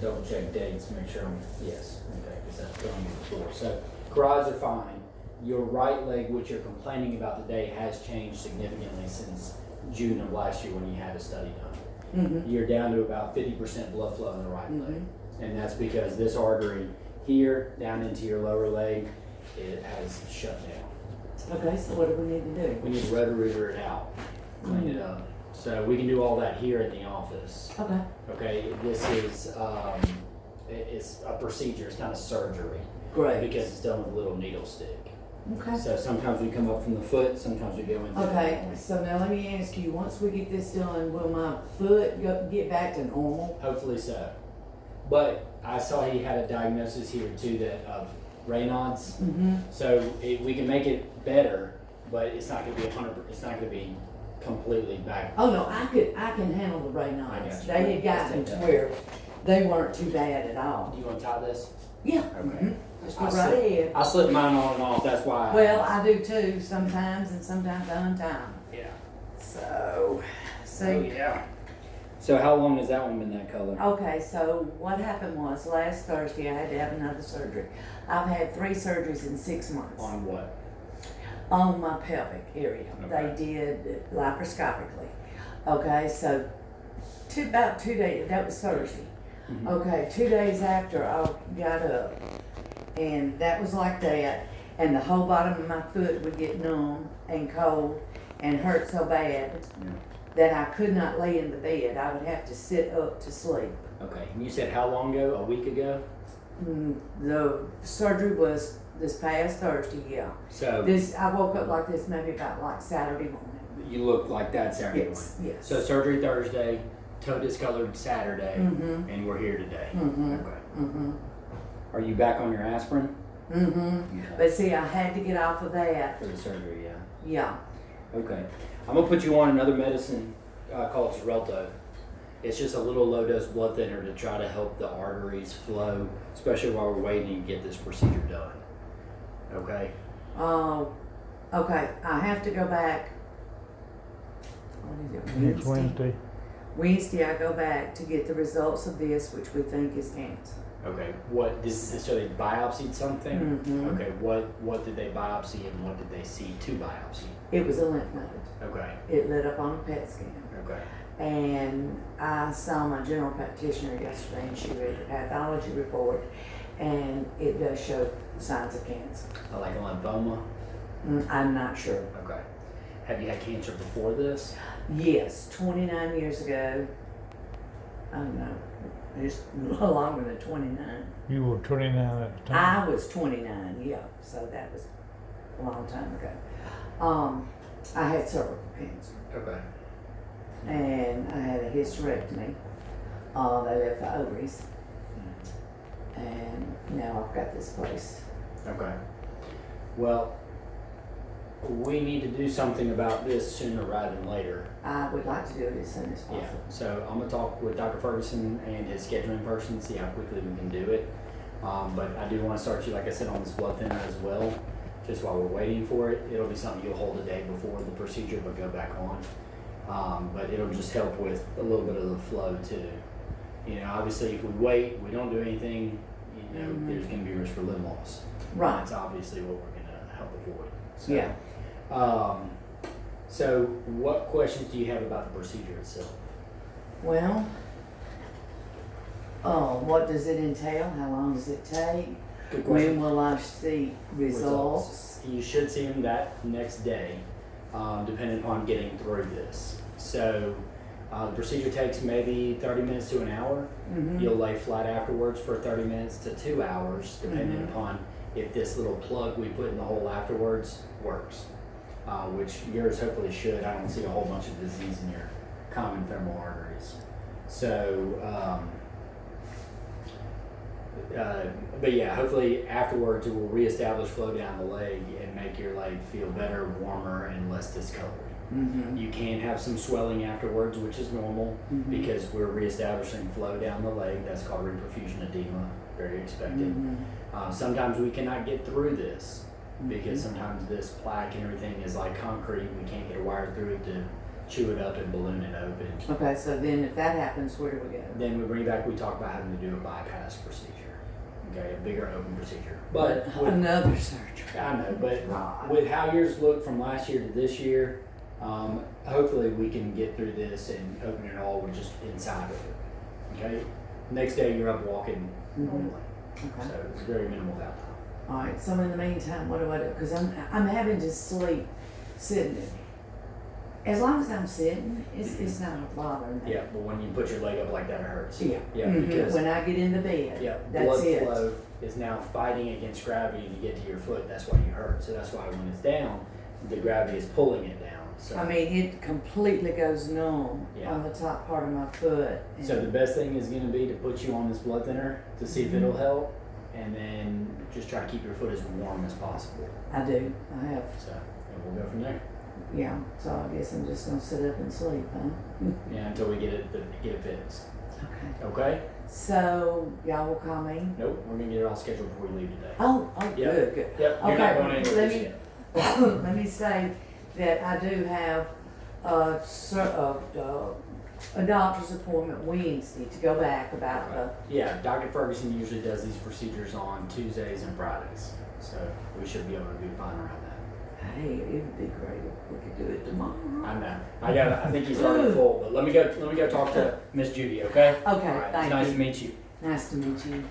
double check dates, make sure yes, okay, because that's done before. So quads are fine. Your right leg, which you're complaining about today, has changed significantly since June of last year when you had a study done. You're down to about 50% blood flow in the right leg. And that's because this artery here, down into your lower leg, it has shut down. Okay, so what do we need to do? We need to roto-rooter it out, clean it up. So we can do all that here in the office. Okay. Okay, this is it's a procedure. It's not a surgery. Great. Because it's done with a little needle stick. Okay. So sometimes we come up from the foot, sometimes we go into Okay, so now let me ask you, once we get this done, will my foot get back to normal? Hopefully so. But I saw he had a diagnosis here too that of Raynaud's. So we can make it better, but it's not going to be 100%. It's not going to be completely back. Oh no, I can handle the Raynaud's. They had gotten to where they weren't too bad at all. Do you want to tie this? Yeah. Okay. Just go right ahead. I slip mine on and off. That's why. Well, I do too sometimes, and sometimes I untime. Yeah. So, Oh yeah. So how long has that one been that color? Okay, so what happened was last Thursday I had to have another surgery. I've had 3 surgeries in 6 months. On what? On my pelvic area. Okay. They did laparoscopically. Okay, so about 2 days, that was Thursday. Okay, 2 days after I got up, and that was like that, and the whole bottom of my foot would get numb and cold and hurt so bad that I could not lay in the bed. I would have to sit up to sleep. Okay, and you said how long ago? A week ago? The surgery was this past Thursday, yeah. So I woke up like this maybe about like Saturday morning. you look like that Saturday Yes, morning. yes. So surgery Thursday, toe discolored Saturday, and we're here today. Okay. Are you back on your aspirin? But see, I had to get off of that. For the surgery, yeah. Yeah. Okay. I'm gonna put you on another medicine called Xarelto. It's just a little low dose blood thinner to try to help the arteries flow, especially while we're waiting to get this procedure done. Okay? Okay. I have to go back. What is it? Next Wednesday. Wednesday I go back to get the results of this, which we think is cancer. Okay. So they biopsied something? Okay. What did they biopsy and what did they see to biopsy? It was a lymph node. Okay. It lit up on a PET scan. Okay. And I saw my general practitioner yesterday, and she read the pathology report, and it does show signs of cancer. Like a lymphoma? I'm not sure. Okay. Have you had cancer before this? Yes, 29 years ago. I don't know, it's longer than 29. You were 29 at the time. I was 29, yeah, so that was a long time ago. I had cervical cancer, Okay. and I had a hysterectomy. They left the ovaries, and now I've got this place. Okay. Well, we need to do something about this sooner rather than later. I would like to do it as soon as possible. Yeah. So I'm gonna talk with Dr. Ferguson and his scheduling person, see how quickly we can do it. But I do want to start you, like I said, on this blood thinner as well. Just while we're waiting for it, it'll be something you'll hold a day before the procedure, but go back on. But it'll just help with a little bit of the flow too. You know, obviously, if we wait, we don't do anything. You know, there's going to be risk for limb loss. Right. That's obviously what we're going to help avoid. So, Yeah. So, what questions do you have about the procedure itself? Well, what does it entail? How long does it take? Good question. When will I see results? You should see them that next day, depending upon getting through this. So, the procedure takes maybe 30 minutes to an hour. You'll lay flat afterwards for 30 minutes to 2 hours, depending upon if this little plug we put in the hole afterwards works, which yours hopefully should. I don't see a whole bunch of disease in your common femoral arteries. So, but yeah, hopefully afterwards it will reestablish flow down the leg and make your leg feel better, warmer, and less discolored. You can have some swelling afterwards, which is normal because we're reestablishing flow down the leg. That's called reperfusion edema, very expected. Sometimes we cannot get through this because sometimes this plaque and everything is like concrete. We can't get a wire through it to chew it up and balloon it open. Okay, so then if that happens, where do we go? Then we bring back, we talk about having to do a bypass procedure. Okay, a bigger open procedure. But with, Another surgery. I know, but God. with how yours looked from last year to this year, hopefully we can get through this and open it all with just inside of it. Okay? Next day you're up walking normally. Okay. So it's very minimal downtime. All right. So in the meantime, what do I do? Because I'm having to sleep sitting. As long as I'm sitting, it's not bothering me. Yeah, but when you put your leg up like that, it hurts. Yeah. Yeah, because when I get in the bed, that's blood it. flow is now fighting against gravity to get to your foot. That's why you hurt. So that's why when it's down, the gravity is pulling it down. So I mean, it completely goes numb on the top part of my foot. So the best thing is going to be to put you on this blood thinner to see if it'll help, and then just try to keep your foot as warm as possible. I do. I have. So and we'll go from there. Yeah. So I guess I'm just gonna sit up and sleep, huh? Yeah, until we get it fixed. Okay. Okay? So y'all will call me. Nope, we're gonna get it all scheduled before we leave today. Oh, Yep. good. Yep, you're Okay, not going anywhere let just me- yet. Let me say that I do have a doctor's appointment Wednesday to go back about the. Yeah, Dr. Ferguson usually does these procedures on Tuesdays and Fridays, so we should be able to do fine around that. Hey, it would be great if we could do it tomorrow. I know. I think he's already full, but let me go talk to Miss Judy, okay? Okay, All right, thank it's nice you. to meet you. Nice to meet you.